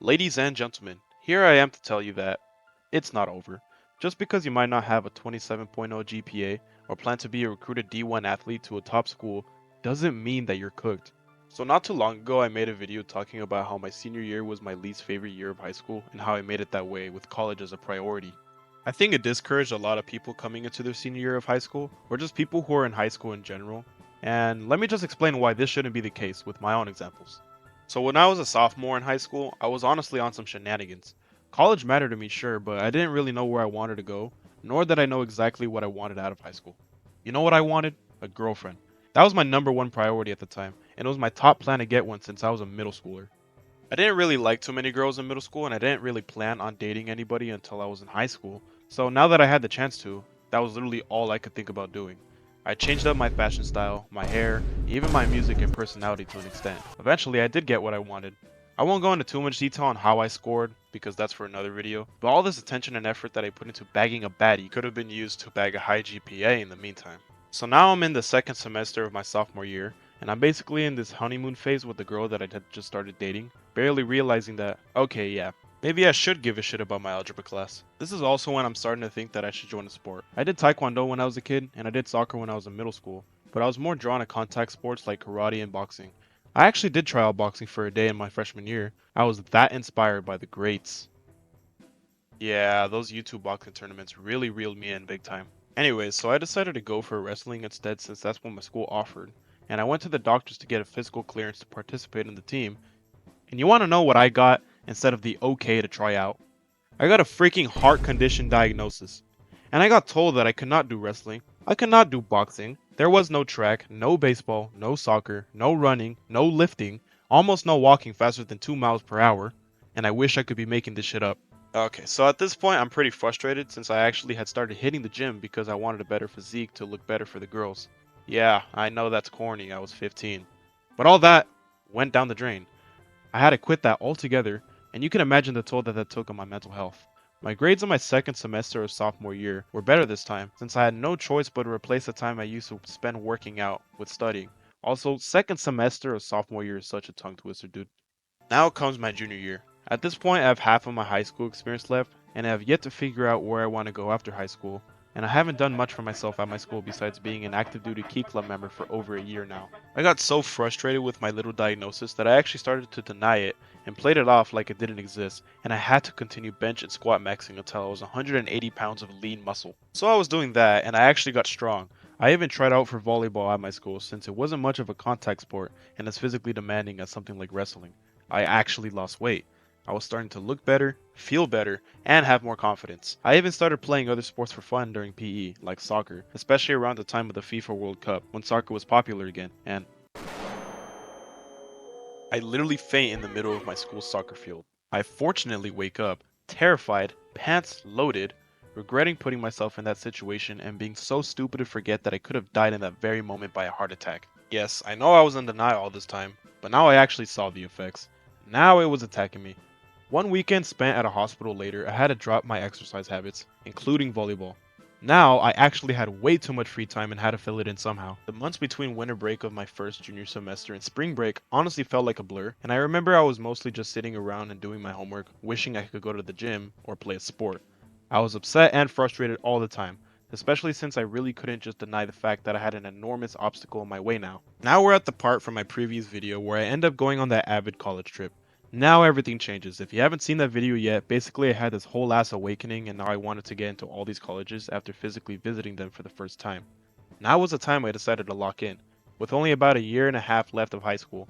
Ladies and gentlemen, here I am to tell you that it's not over. Just because you might not have a 27.0 GPA or plan to be a recruited D1 athlete to a top school doesn't mean that you're cooked. So not too long ago I made a video talking about how my senior year was my least favorite year of high school and how I made it that way with college as a priority. I think it discouraged a lot of people coming into their senior year of high school, or just people who are in high school in general. And let me just explain why this shouldn't be the case with my own examples. So when I was a sophomore in high school, I was honestly on some shenanigans. College mattered to me, sure, but I didn't really know where I wanted to go, nor did I know exactly what I wanted out of high school. You know what I wanted? A girlfriend. That was my number one priority at the time, and it was my top plan to get one since I was a middle schooler. I didn't really like too many girls in middle school, and I didn't really plan on dating anybody until I was in high school, so now that I had the chance to, that was literally all I could think about doing. I changed up my fashion style, my hair, even my music and personality to an extent. Eventually, I did get what I wanted. I won't go into too much detail on how I scored, because that's for another video, but all this attention and effort that I put into bagging a baddie could have been used to bag a high GPA in the meantime. So now I'm in the second semester of my sophomore year, and I'm basically in this honeymoon phase with the girl that I had just started dating, barely realizing that, okay, yeah, maybe I should give a shit about my algebra class. This is also when I'm starting to think that I should join a sport. I did taekwondo when I was a kid, and I did soccer when I was in middle school, but I was more drawn to contact sports like karate and boxing. I actually did try out boxing for a day in my freshman year. I was that inspired by the greats. Yeah, those YouTube boxing tournaments really reeled me in big time. Anyways, so I decided to go for wrestling instead since that's what my school offered, and I went to the doctors to get a physical clearance to participate in the team. And you want to know what I got instead of the okay to try out? I got a freaking heart condition diagnosis. And I got told that I could not do wrestling, I could not do boxing, there was no track, no baseball, no soccer, no running, no lifting, almost no walking faster than 2 miles per hour, and I wish I could be making this shit up. Okay, so at this point I'm pretty frustrated since I actually had started hitting the gym because I wanted a better physique to look better for the girls. Yeah, I know that's corny, I was 15. But all that went down the drain. I had to quit that altogether, and you can imagine the toll that that took on my mental health. My grades in my second semester of sophomore year were better this time, since I had no choice but to replace the time I used to spend working out with studying. Also, second semester of sophomore year is such a tongue twister, dude. Now comes my junior year. At this point, I have half of my high school experience left, and I have yet to figure out where I want to go after high school, and I haven't done much for myself at my school besides being an active duty key club member for over a year now. I got so frustrated with my little diagnosis that I actually started to deny it and played it off like it didn't exist, and I had to continue bench and squat maxing until I was 180 pounds of lean muscle. So I was doing that, and I actually got strong. I even tried out for volleyball at my school since it wasn't much of a contact sport and as physically demanding as something like wrestling. I actually lost weight. I was starting to look better, feel better, and have more confidence. I even started playing other sports for fun during PE, like soccer, especially around the time of the FIFA World Cup, when soccer was popular again, and I literally faint in the middle of my school's soccer field. I fortunately wake up, terrified, pants loaded, regretting putting myself in that situation and being so stupid to forget that I could have died in that very moment by a heart attack. Yes, I know I was in denial all this time, but now I actually saw the effects. Now it was attacking me. One weekend spent at a hospital later, I had to drop my exercise habits, including volleyball. Now, I actually had way too much free time and had to fill it in somehow. The months between winter break of my first junior semester and spring break honestly felt like a blur, and I remember I was mostly just sitting around and doing my homework, wishing I could go to the gym or play a sport. I was upset and frustrated all the time, especially since I really couldn't just deny the fact that I had an enormous obstacle in my way now. Now we're at the part from my previous video where I end up going on that avid college trip. Now everything changes. If you haven't seen that video yet, basically I had this whole ass awakening and now I wanted to get into all these colleges after physically visiting them for the first time. Now was the time I decided to lock in, with only about a year and a half left of high school.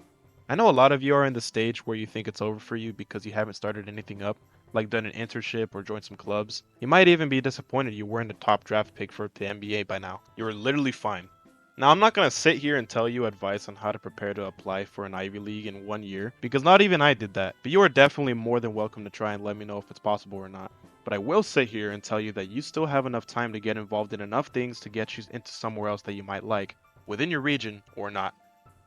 I know a lot of you are in the stage where you think it's over for you because you haven't started anything up, like done an internship or joined some clubs. You might even be disappointed you weren't the top draft pick for the NBA by now. You are literally fine. Now, I'm not going to sit here and tell you advice on how to prepare to apply for an Ivy League in 1 year, because not even I did that, but you are definitely more than welcome to try and let me know if it's possible or not. But I will sit here and tell you that you still have enough time to get involved in enough things to get you into somewhere else that you might like, within your region or not.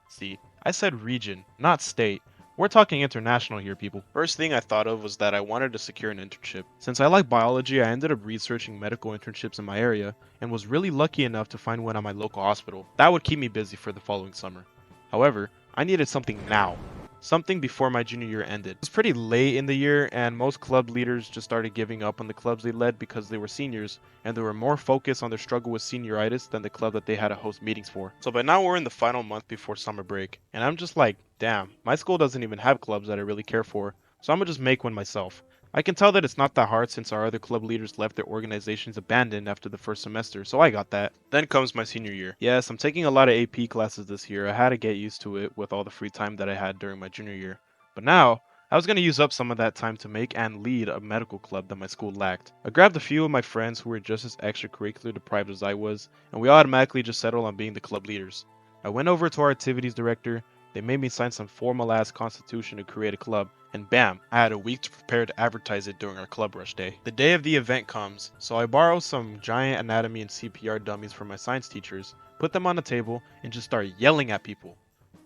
See, I said region, not state. We're talking international here, people. First thing I thought of was that I wanted to secure an internship. Since I like biology, I ended up researching medical internships in my area and was really lucky enough to find one at my local hospital. That would keep me busy for the following summer. However, I needed something now. something before my junior year ended. It was pretty late in the year, and most club leaders just started giving up on the clubs they led because they were seniors, and they were more focused on their struggle with senioritis than the club that they had to host meetings for. So by now we're in the final month before summer break, and I'm just like, damn, my school doesn't even have clubs that I really care for, so I'm gonna just make one myself. I can tell that it's not that hard since our other club leaders left their organizations abandoned after the first semester, so I got that. Then comes my senior year. Yes, I'm taking a lot of AP classes this year. I had to get used to it with all the free time that I had during my junior year. But now, I was going to use up some of that time to make and lead a medical club that my school lacked. I grabbed a few of my friends who were just as extracurricular deprived as I was, and we automatically just settled on being the club leaders. I went over to our activities director, they made me sign some formal ass constitution to create a club, and bam, I had a week to prepare to advertise it during our club rush day. The day of the event comes, so I borrow some giant anatomy and CPR dummies from my science teachers, put them on the table, and just start yelling at people.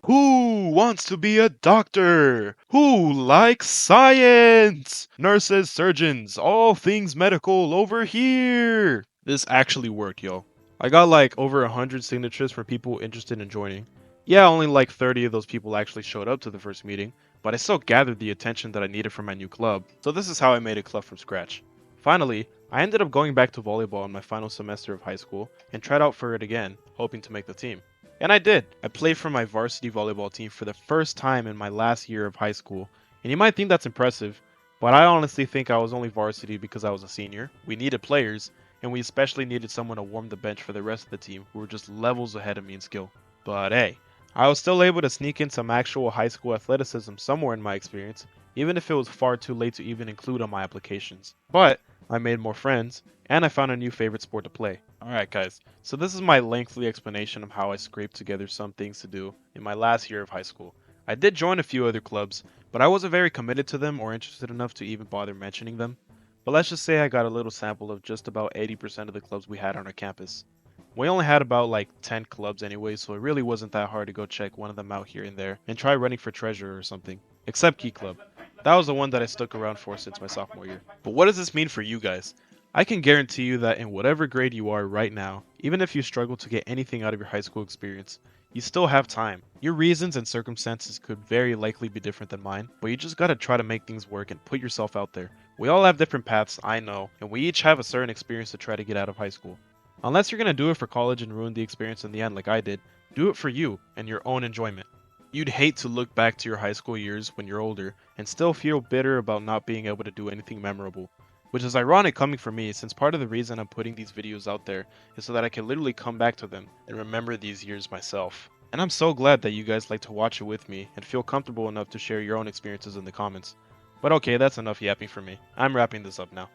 Who wants to be a doctor? Who likes science? Nurses, surgeons, all things medical over here. This actually worked, yo. I got like over 100 signatures from people interested in joining. Yeah, only like 30 of those people actually showed up to the first meeting, but I still gathered the attention that I needed for my new club. So this is how I made a club from scratch. Finally, I ended up going back to volleyball in my final semester of high school and tried out for it again, hoping to make the team. And I did. I played for my varsity volleyball team for the first time in my last year of high school. And you might think that's impressive, but I honestly think I was only varsity because I was a senior. We needed players, and we especially needed someone to warm the bench for the rest of the team who were just levels ahead of me in skill. But hey, I was still able to sneak in some actual high school athleticism somewhere in my experience, even if it was far too late to even include on my applications. But I made more friends, and I found a new favorite sport to play. Alright guys, so this is my lengthy explanation of how I scraped together some things to do in my last year of high school. I did join a few other clubs, but I wasn't very committed to them or interested enough to even bother mentioning them. But let's just say I got a little sample of just about 80% of the clubs we had on our campus. We only had about like 10 clubs anyway, so it really wasn't that hard to go check one of them out here and there and try running for treasurer or something. Except Key Club. That was the one that I stuck around for since my sophomore year. But what does this mean for you guys? I can guarantee you that in whatever grade you are right now, even if you struggle to get anything out of your high school experience, you still have time. Your reasons and circumstances could very likely be different than mine, but you just gotta try to make things work and put yourself out there. We all have different paths, I know, and we each have a certain experience to try to get out of high school. Unless you're gonna do it for college and ruin the experience in the end like I did, do it for you and your own enjoyment. You'd hate to look back to your high school years when you're older and still feel bitter about not being able to do anything memorable. Which is ironic coming from me, since part of the reason I'm putting these videos out there is so that I can literally come back to them and remember these years myself. And I'm so glad that you guys like to watch it with me and feel comfortable enough to share your own experiences in the comments. But okay, that's enough yapping for me. I'm wrapping this up now.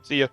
See ya!